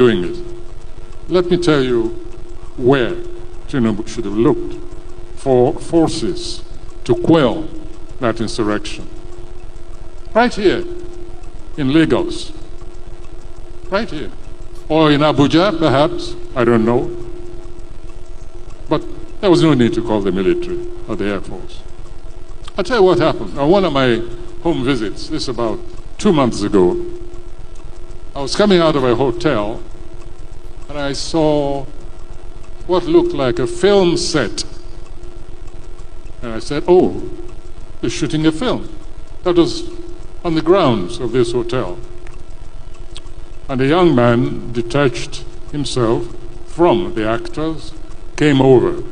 doing it. Let me tell you where Tinubu should have looked for forces to quell that insurrection. Right here in Lagos. Right here. Or in Abuja, perhaps. I don't know. But there was no need to call the military or the Air Force. I'll tell you what happened. On one of my home visits, this about 2 months ago, I was coming out of a hotel and I saw what looked like a film set. And I said, oh, they're shooting a film. That was on the grounds of this hotel. And a young man detached himself from the actors, came over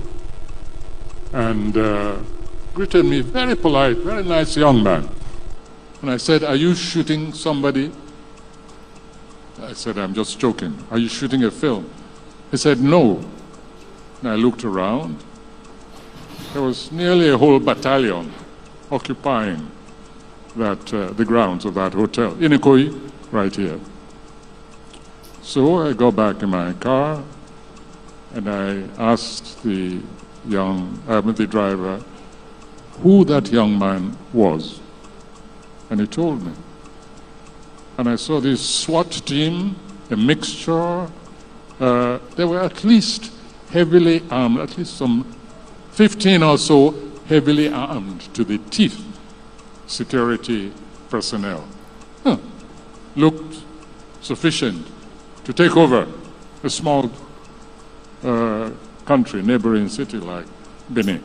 and greeted me, very polite, very nice young man. And I said, are you shooting somebody? I said, I'm just joking. Are you shooting a film? He said, no. And I looked around. There was nearly a whole battalion occupying that, the grounds of that hotel, in Ikoyi, right here. So I got back in my car and I asked the driver who that young man was. And he told me. And I saw this SWAT team, a mixture. They were at least heavily armed, at least some 15 or so heavily armed to the teeth security personnel. Looked sufficient to take over a small country, neighboring city like Benin.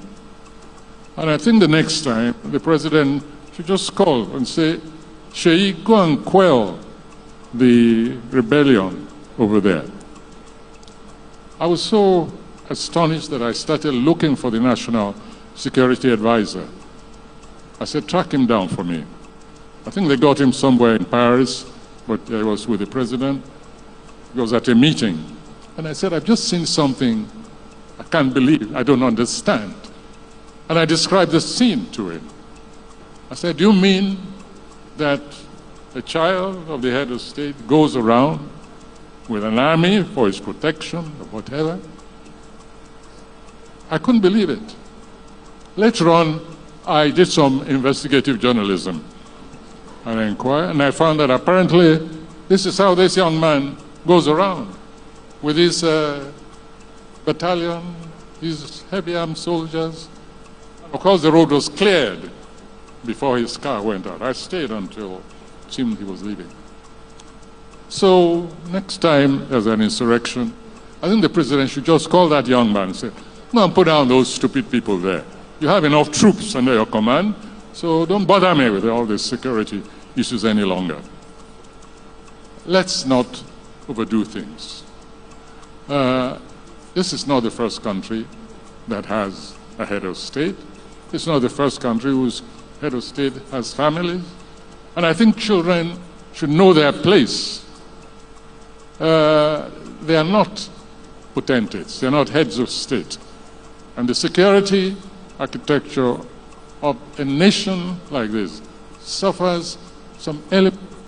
And I think the next time the president should just call and say, Sheyi, go and quell the rebellion over there. I was so astonished that I started looking for the National Security Advisor. I said, track him down for me. I think they got him somewhere in Paris, but I was with the president. He was at a meeting. And I said, I've just seen something I can't believe, I don't understand. And I described the scene to him. I said, do you mean that a child of the head of state goes around with an army for his protection or whatever? I couldn't believe it. Later on, I did some investigative journalism and I inquired, and I found that apparently this is how this young man goes around with his battalion, his heavy armed soldiers. Of course, the road was cleared before his car went out. I stayed until it seemed he was leaving. So next time there's an insurrection, I think the president should just call that young man and say, go and put down those stupid people there. You have enough troops under your command, so don't bother me with all these security issues any longer. Let's not overdo things. This is not the first country that has a head of state. It's not the first country whose head of state has families. And I think children should know their place. They are not potentates. They are not heads of state. And the security architecture of a nation like this suffers some element